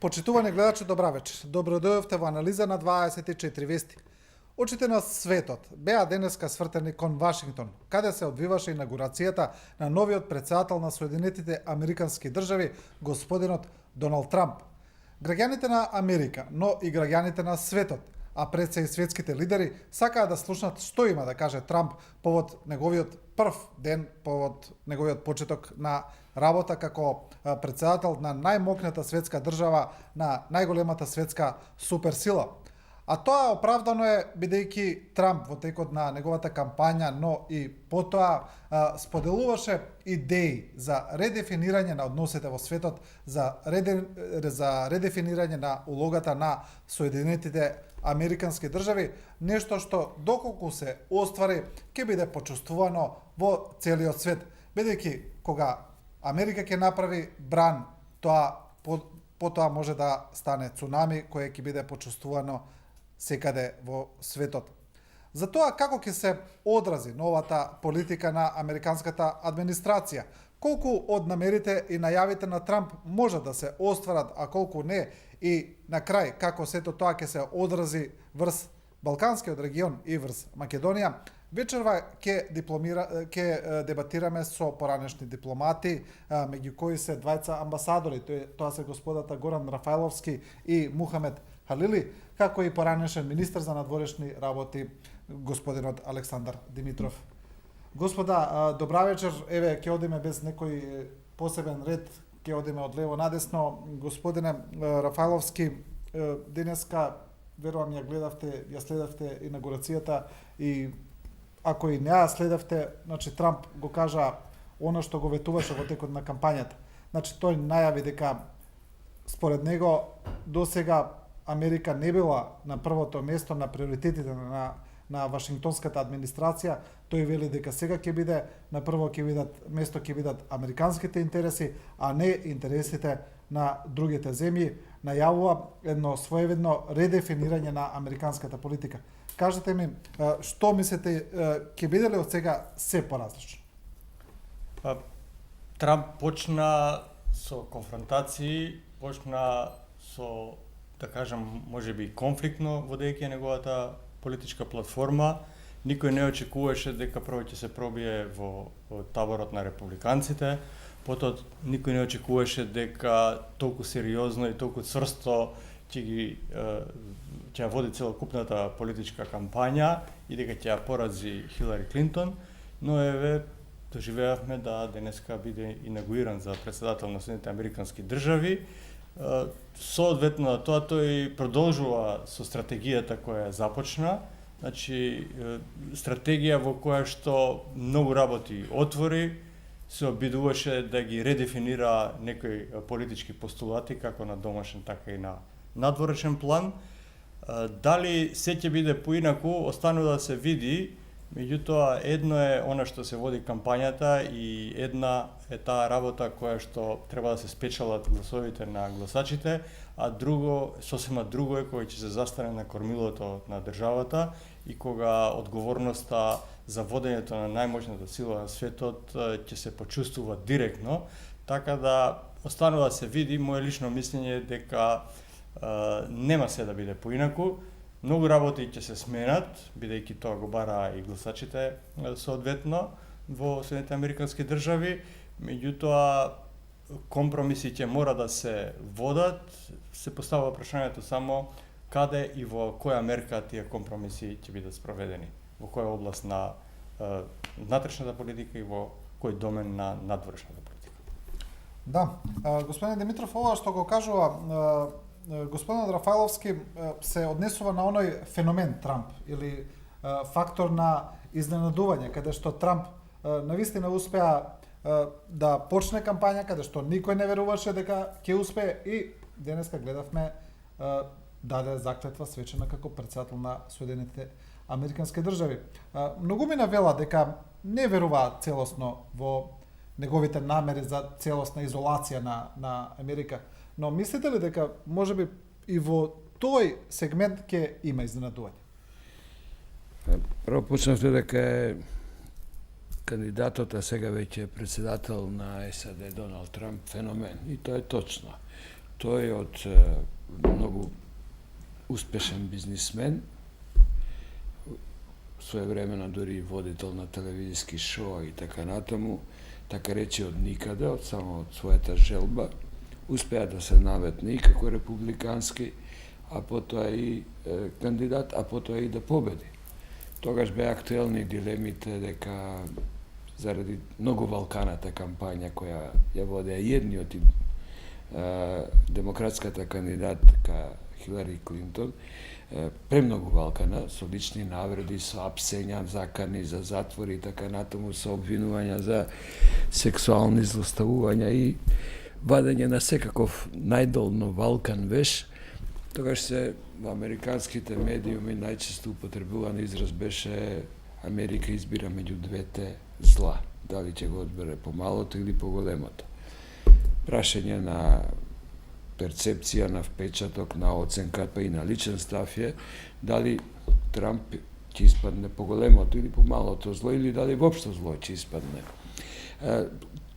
Почитувани гледачи, добра вечер. Добродојавте во анализа на 24 вести. Очите на светот беа денеска свртени кон Вашингтон, каде се одвиваше инаугурацијата на новиот претседател на Соединетите Американски држави, господинот Доналд Трамп. Граѓаните на Америка, но и граѓаните на светот, а пред се и светските лидери, сакаат да слушнат што има да каже Трамп повод неговиот прв ден, повод неговиот почеток на работа како претседател на најмокната светска држава, на најголемата светска суперсила. А тоа оправдано е бидејќи Трамп во текот на неговата кампања, но и потоа споделуваше идеи за редефинирање на односите во светот, за редефинирање на улогата на Соединетите Американски држави, нешто што доколку се оствари ќе биде почувствувано во целиот свет, бидејќи кога Америка ќе направи бран, тоа потоа може да стане цунами кое ќе биде почувствувано секаде во светот. За тоа како ќе се одрази новата политика на американската администрација, колку од намерите и најавите на Трамп може да се остварат, а колку не, и на крај како сето тоа ќе се одрази врз Балканскиот регион и врз Македонија, вечерва ќе дебатираме со поранешни дипломати, меѓу кои се двајца амбасадори, тоа се господата Горан Рафајловски и Мухамед Халили, како и поранешен министер за надворешни работи господинот Александар Димитров. Господа, добра вечер. Еве, ќе одиме без некој посебен ред, ќе одиме од лево надесно. Господине Рафајловски, денеска верувам ја следавте инаугурацијата и ако и не ја следавте, значи Трамп го кажа она што го ветуваше во текот на кампањата. Значи тој најави дека според него досега Америка не била на првото место на приоритетите на Вашингтонската администрација. Тој вели дека сега ќе биде на прво место ќе бидат американските интереси, а не интересите на другите земји. Најавува едно своевидно редефинирање на американската политика. Кажете ми, што мислите, ќе биде ли од сега се поразлично? Трамп почна со конфронтации, почна со, да кажам, можеби конфликтно водејќи неговата политичка платформа. Никој не очекуваше дека прво ќе се пробие во таборот на републиканците, потоа никој не очекуваше дека толку сериозно и толку цврсто ќе ја води целокупната политичка кампања и дека ќе ја порази Хилари Клинтон, но еве доживеавме да денеска биде инаугуриран за претседател на Соединетите Американски држави. Соодветно на тоа тој продолжува со стратегијата која започна, значи стратегија во која што многу работи отвори, се обидуваше да ги редефинира некои политички постулати како на домашен така и на надворешен план. Дали се ќе биде поинаку, останува да се види. Меѓутоа, едно е она што се води кампањата и една е таа работа која што треба да се спечелат гласовите на гласачите, а друго, сосема друго е кој ќе се застане на кормилото на државата и кога одговорноста за водењето на најмощната сила на светот ќе се почувствува директно, така да останува да се види. Моје лично мислење е дека нема се да биде поинаку. Многу работи ќе се сменат, бидејќи тоа го бара и гласачите соодветно во Соединетите Американски држави, меѓутоа компромиси ќе мора да се водат. Се поставува прашањето само каде и во која мерка тие компромиси ќе бидат спроведени, во која област на внатрешната политика и во кој домен на надворешната политика. Да, господин Димитров, ова што го кажува господин Рафајловски се однесува на оној феномен Трамп или фактор на изненадување, каде што Трамп навистина успеа да почне кампања, каде што никој не веруваше дека ќе успее и денеска гледавме даде заклетва свечена како претседател на Соединетите Американски држави. Многу ми навела дека не веруваат целосно во неговите намери за целосна изолација на Америка. Но мислите ли дека можеби и во тој сегмент ќе има изненадување? Прво почнавте дека е кандидатот, а сега веќе е председател на САД Доналд Трамп феномен. И тоа е точно. Тој е од многу успешен бизнисмен, своевремено дури и водител на телевизиски шоу и така натаму, така рече од никаде, од само од својата желба, успеа да се наветне и како републикански, а потоа и кандидат, а потоа и да победи. Тогаш беа актуелни дилемите дека заради многу валканата кампања која ја водеа едниот и демократската кандидатка Хилари Клинтон, премногу валкана, со лични навреди, со апсења, закани за затвори и така натаму, со обвинувања за сексуални злоставувања и вадење на секаков најдолно валкан веш. Тогаш се во американските медиуми најчесто употребуван израз беше Америка избира меѓу двете зла, дали ќе го одбере по малото или по големото. Прашање на перцепција, на впечаток, на оценка, па и на личен став е дали Трамп ќе испадне по големото или по малото зло, или дали воопшто зло ќе испадне.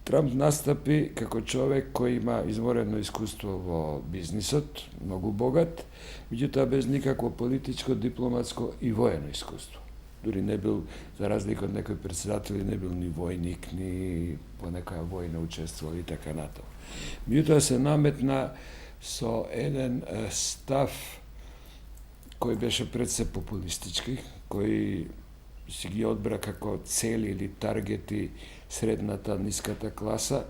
Трамп настапи како човек кој има изморено искуство во бизнисот, многу богат, меѓутоа без никакво политичко, дипломатско и воено искуство. Дури не бил, за разлика од некои председатели, не бил ни војник, ни по некоја војна учествувал и така натаму. Меѓутоа се наметна со еден став кој беше пред се популистички, кој си ги одбра како цели или таргети средната, ниската класа,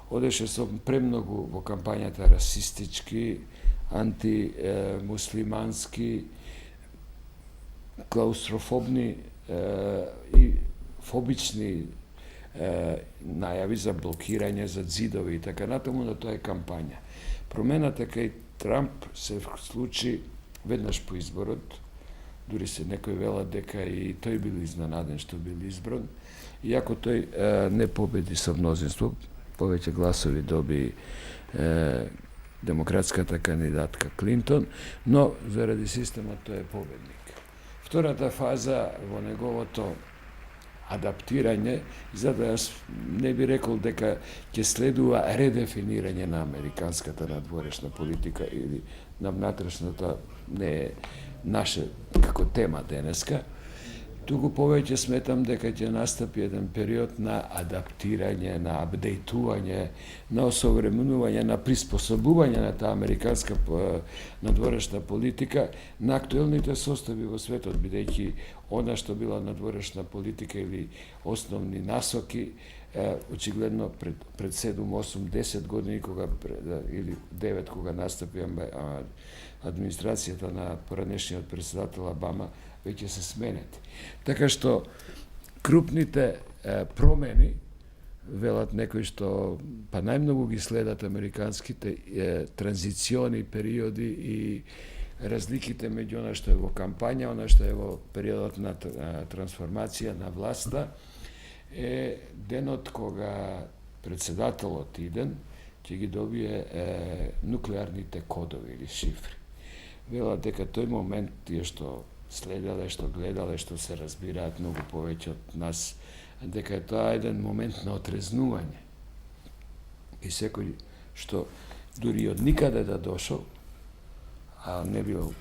одеше со премногу во кампањата расистички, антимуслимански, клаустрофобни и фобични најави за блокирање, за ѕидови и така натаму, но тоа е кампања. Промената кај Трамп се случи веднаш по изборот, дури се некои велат дека и тој бил изненаден што бил избран, иако тој не победи со мнозинство, повеќе гласови доби демократската кандидатка Клинтон, но заради системот тој е победник. Втората фаза во неговото адаптирање, за да јас не би рекол дека ќе следува редефинирање на американската надворешна политика или на внатрешната, не е наше како тема денеска, туку повеќе сметам дека ќе настапи еден период на адаптирање, на апдейтување, на осовременување, на приспособување на таа американска надворешна политика на актуелните состојби во светот, бидејќи она што била надворешна политика или основни насоки, очигледно пред 7, 8, 10 години, или 9, кога настапи администрацијата на поранешниот председател Обама, веќе се сменети. Така што крупните промени, велат некои што па најмногу ги следат американските транзициони периоди и разликите меѓу она што е во кампања, она што е во периодот на трансформација на власта, е денот кога председателот иден ќе ги добие нуклеарните кодови или шифри. Велат дека тој момент тие што следеле, што гледале, што се разбираат многу повеќе од нас, дека е тоа еден момент на отрезнување. И секој што дури од никаде да дошол, а не бил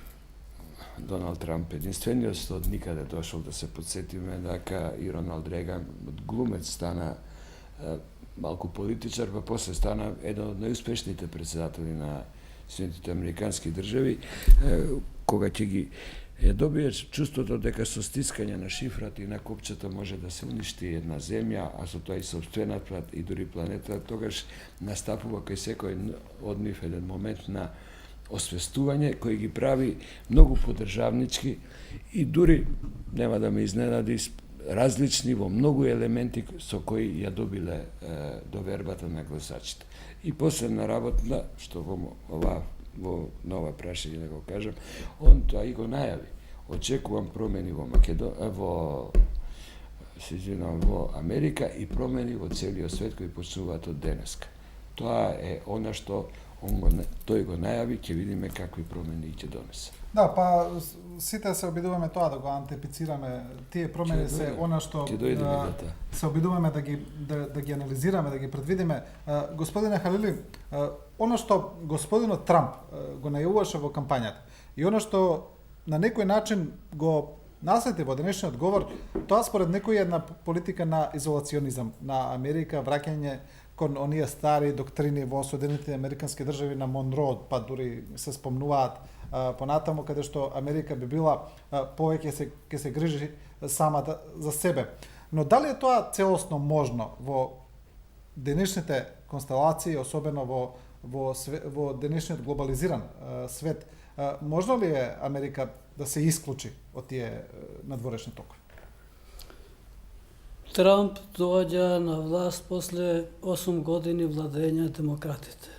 Доналд Трамп единствениот што од никаде дошол, да се подсетиме дека и Роналд Реган од глумец стана малку политичар, па после стана еден од најуспешните председатели на Соединетите американски држави, кога ќе ги добие чувството дека со стискање на шифрата и на копчето може да се уништи една земја, а со тоа и сопствената и дури планета, тогаш настапува кај секој од нив еден момент на освестување кој ги прави многу подржавнички и дури, нема да ме изненади, различни во многу елементи со кои ја добиле довербата на гласачите. И последна работа, што во нова прашање да го кажам, он тоа и го најави. Очекувам промени во во Америка и промени во целиот свет кои почнуваат од денеска. Тоа е она што тој го најави, ќе видиме какви промени ќе донесе. Да, па сите се обидуваме тоа да го антипицираме. Тие промени се она што ќе дојде видата. се обидуваме да ги анализираме, да ги предвидиме. Господине Халили, она што господинот Трамп го најавуваше во кампањата и она што на некој начин го наследи во денешниот говор, тоа според некој е една политика на изолационизам на Америка, враќање кон оние стари доктрини во Соединетите Американски држави на Монро, па дури се спомнуваат понатаму, каде што Америка би била повеќе ќе се грижи самата за себе. Но дали е тоа целосно можно во денешните констелации, особено во денешниот глобализиран свет? Можно ли е Америка да се исклучи од тие надворешни токови? Трамп доаѓа на власт после 8 години владење демократите.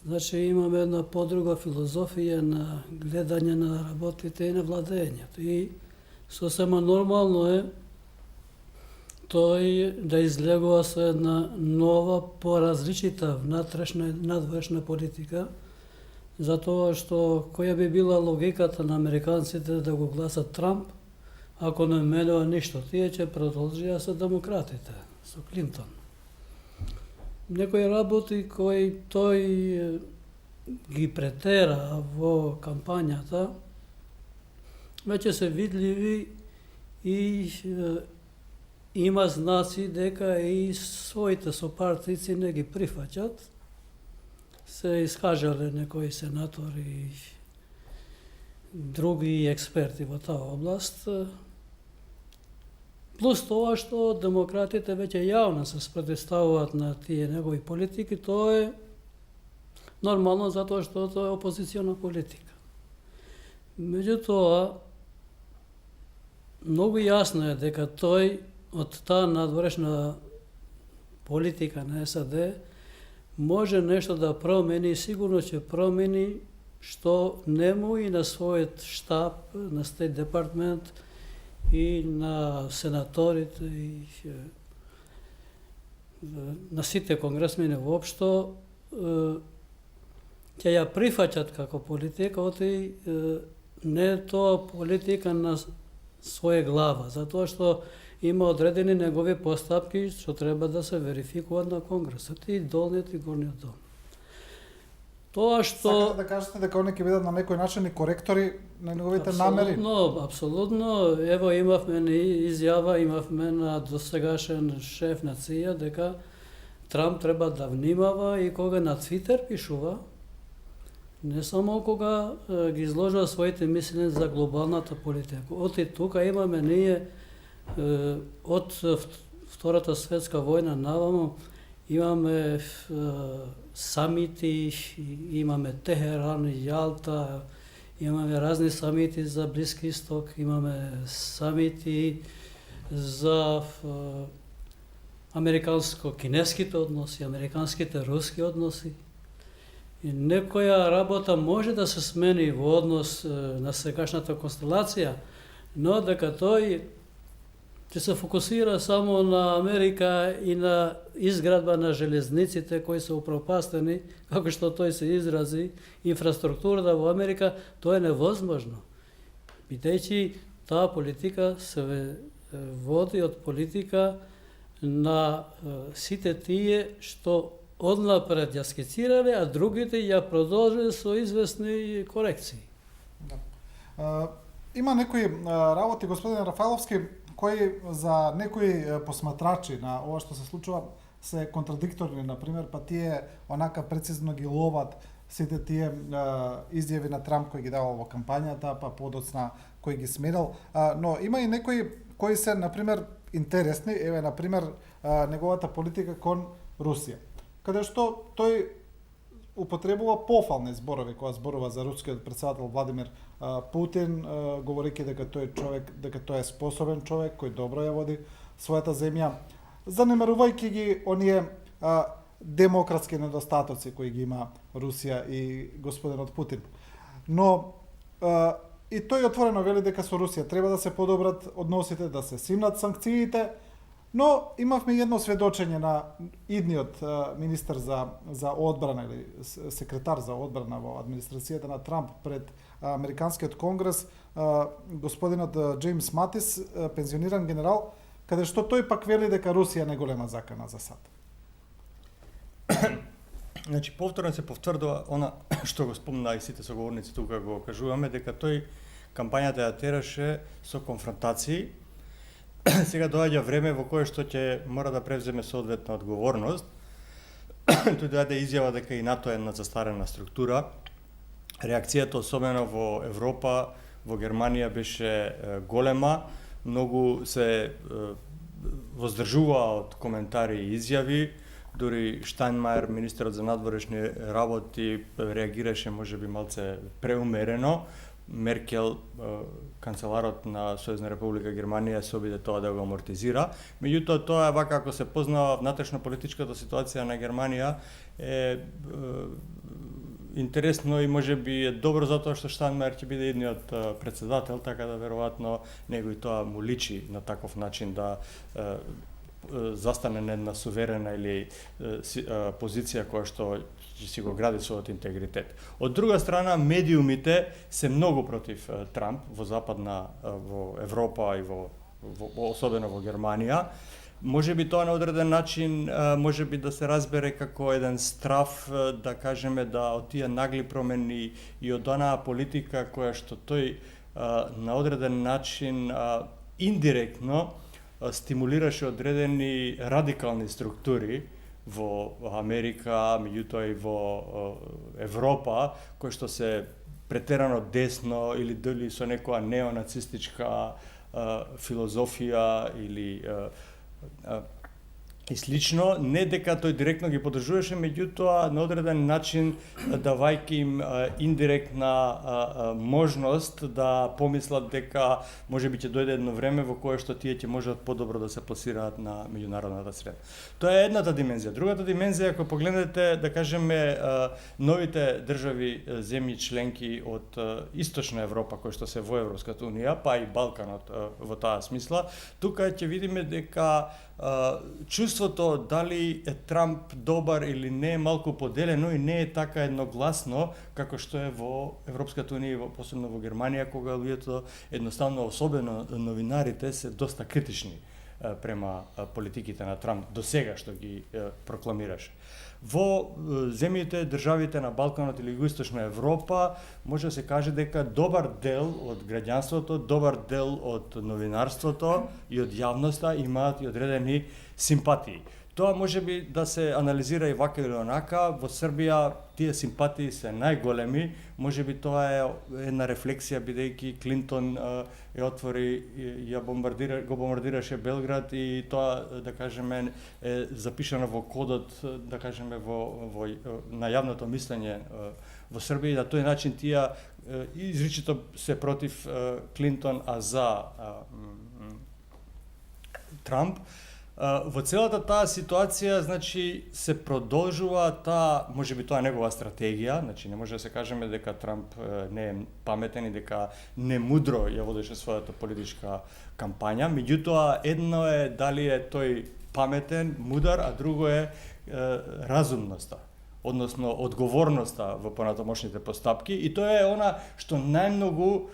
Значи имаме една подруга филозофија на гледање на работите и на владењето. И сосема нормално е тој да излегува со една нова, поразличита внатрешна и надворешна политика, затоа што која би била логиката на американците да го гласат Трамп, ако не менува ништо, тие ќе продолжија со демократите, со Клинтон. Некои работи кои тој ги претера во кампањата, веќе се видливи и има знаци дека и своите сопартици не ги прифаќат. Се искажале некои сенатори и други експерти во таа област. Плюс тоа што демократите веќе јавно се спротивставуваат на тие негови политики, тоа е нормално затоа што тоа е опозициона политика. Меѓутоа, многу јасно е дека тој од таа надворешна политика на САД може нешто да промени, сигурно ќе промени што нему и на својот штаб, на Стейт департмент и на сенаторите и на сите конгресмени воопшто ќе ја прифаќат како политика, оти не е тоа политика на своја глава, затоа што има одредени негови постапки што треба да се верификуваат на Конгресот и долниот и горниот дом. Тоа што Сакате да кажете дека они ќе бидат на некој начин и коректори на неговите намери? Апсолутно. Ево имавме изјава, имавме на досегашен шеф на ЦИА дека Трамп треба да внимава и кога на Твитер пишува, не само кога ги изложува своите мислења за глобалната политика. Оти тука имаме ние од Втората светска војна навамо, имаме самити, имаме Техеран, Јалта, имаме разни самити за Блиски Исток, имаме самити за американско-кинеските односи, американските руски односи. И некоја работа може да се смени во однос на сегашната констелација, но дека тој ќе се фокусира само на Америка и на изградба на железниците кои се упропастени, како што тој се изрази, инфраструктурата во Америка, тоа е невозможно. Бидејќи таа политика се води од политика на сите тие што однапред ја скицирале, а другите ја продолжиле со известни корекции. Да. Има некои работи, господин Рафаеловски, кои за некои посматрачи на ова што се случува се контрадикторни, например, па тие онака прецизно ги ловат сите тие изјави на Трамп кои ги давал во кампањата, па подоцна кои ги сменил, но има и некои кои се, например, интересни, еве, например, неговата политика кон Русија, каде што тој употребува пофални зборови кога зборува за рускиот председател Владимир Путин, говорејќи дека тој човек, дека тој е способен човек кој добро ја води својата земја, занемарувајќи ги оние демократски недостатоци кои ги има Русија и господинот Путин. Но и тој отворено вели дека со Русија треба да се подобрат односите, да се симнат санкциите, Но имавме едно сведочење на идниот министер за одбрана или секретар за одбрана во администрацијата на Трамп пред Американскиот конгрес, господинот Джеймс Матис, пензиониран генерал, каде што тој пак вели дека Русија не голема закана за САД. Значи, повторно се повтврдува она што го спомна и сите соговорници тука го кажуваме, дека тој кампањата ја тераше со конфронтации. Сега доаѓа време во кое што ќе мора да превземе соодветна одговорност. Тој даде изјава дека и НАТО е една застарена структура. Реакцијата, особено во Европа, во Германија, беше голема. Многу се воздржуваа од коментари и изјави. Дури Штајнмајер, министерот за надворешни работи, реагираше можеби малце преумерено. Меркел, канцеларот на Сојузна република Германија, се обиде тоа да го амортизира. Меѓутоа, тоа е вака, ако се познава внатрешно политичката ситуација на Германија, е интересно и можеби е добро затоа што Штајнмајер ќе биде едниот председател, така да веројатно него и тоа му личи на таков начин да застане на една суверена или позиција која што ќе си го гради својот интегритет. Од друга страна, медиумите се многу против Трамп во во Европа и особено во Германија. Можеби тоа на одреден начин можеби да се разбере како еден страф, да кажеме, да од тие нагли промени и од онаа политика која што тој на одреден начин индиректно стимулираше одредени радикални структури во Америка, меѓутоа и во Европа, кои што се претерано десно или дали со некоја неонацистичка филозофија или и слично, не дека тој директно ги поддржуваше, меѓутоа на одреден начин давајќи им индиректна можност да помислат дека можеби ќе дојде едно време во кое што тие ќе можат подобро да се пласираат на меѓународната среда. Тоа е едната димензија. Другата димензија, ако погледнете, да кажеме, новите држави, земји членки од Источна Европа, кои што се во Европската унија, па и Балканот во таа смисла, тука ќе видиме дека чувството дали е Трамп добар или не е малку поделено и не е така едногласно како што е во Европската унија и посебно во Германија, кога луѓето едноставно, особено новинарите, се доста критични према политиките на Трамп до сега што ги прокламираше. Во земјите, државите на Балканот или Југоисточна Европа, може да се каже дека добар дел од граѓанството, добар дел од новинарството и од јавноста имаат и одредени симпатии. Тоа може би да се анализира и вака или онака. Во Србија тие симпатии се најголеми. Може би тоа е една рефлексија, бидејќи Клинтон ја отвори, го бомбардираше Белград и тоа, да кажеме, е запишано во кодот, да кажеме, на јавното мислење во Србија, и на тој начин тие изричито се против Клинтон, а за Трамп. Во целата таа ситуација, значи, се продолжува таа, можеби тоа негова стратегија, значи не може да се кажеме дека Трамп не е паметен и дека не мудро ја водеше својата политичка кампања, меѓутоа едно е дали е тој паметен, мудар, а друго е разумноста, односно одговорноста во понатамошните постапки, и тоа е она што најмногу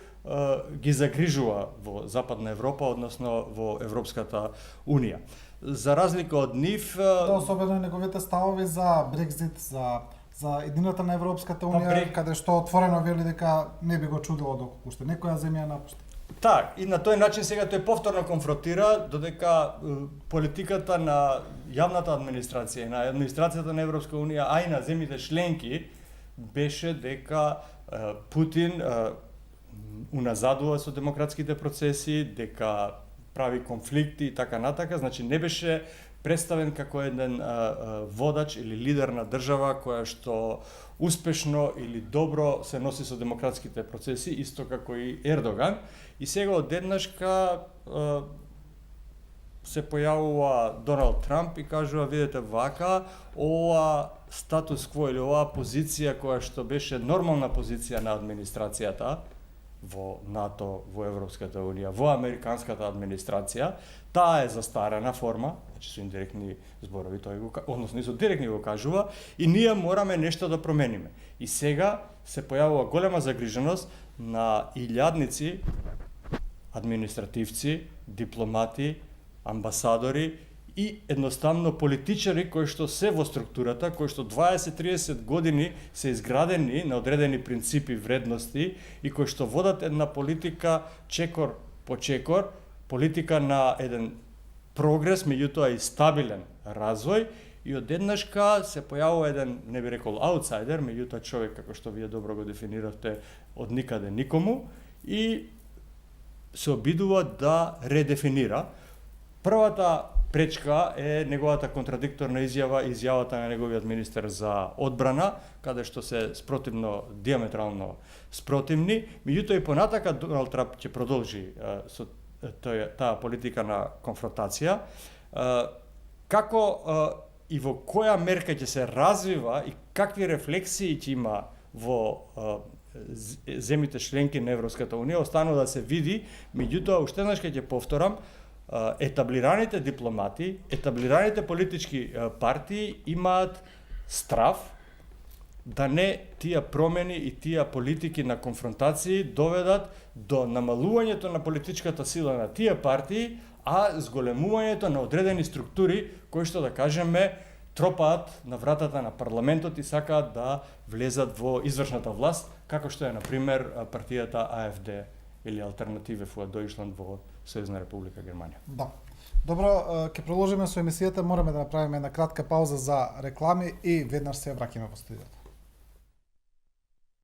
ги загрижува во Западна Европа, односно во Европската унија. За разлика од нив, особено неговите ставови за Брекзит, за едината на Европската унија, каде што отворено вели дека не би го чудило доколку уште некоја земја напушти. Так, и на тој начин сега тој повторно конфронтира додека политиката на јавната администрација и на администрацијата на Европска унија, а и на земјите членки, беше дека Путин уназадува со демократските процеси, дека прави конфликти и така натака, значи не беше представен како еден водач или лидер на држава која што успешно или добро се носи со демократските процеси, исто како и Ердоган. И сега одеднашка се појавува Доналд Трамп и кажува, видете вака, ова статус кво или оваа позиција која што беше нормална позиција на администрацијата во НАТО, во Европската Унија, во американската администрација, таа е застарена форма, значи со индиректни зборови, тој го, односно со директни го кажува, и ние мораме нешто да промениме. И сега се појавува голема загриженост на илјадници административци, дипломати, амбасадори и едноставно политичари кои што се во структурата, кои што 20-30 години се изградени на одредени принципи, вредности и кои што водат една политика чекор по чекор, политика на еден прогрес, меѓутоа и стабилен развој, и одеднашка се појавува еден, не би рекол аутсайдер, меѓутоа човек, како што вие добро го дефиниравте, од никаде никому, и се обидува да редефинира. Првата пречка е неговата контрадикторна изјавата на неговиот министер за одбрана, каде што се спротивно, диаметрално спротивни, меѓутоа и понатака Доналд Трамп ќе продолжи со таа политика на конфронтација. Како и во која мерка ќе се развива и какви рефлексии ќе има во земјите членки на Европската Унија, останува да се види, меѓутоа уште еднаш ќе повторам, етаблираните дипломати, етаблираните политички партии имаат страв да не тие промени и тие политики на конфронтации доведат до намалувањето на политичката сила на тие партии, а зголемувањето на одредени структури кои што, да кажеме, тропаат на вратата на парламентот и сакаат да влезат во извршната власт, како што е, например, партијата АФД или Алтернативе фуа Дојшланд во Сојузна република Германија. Да. Добро, ќе продолжиме со емисијата, мораме да направиме една кратка пауза за реклами и веднаш се враќаме во студиото.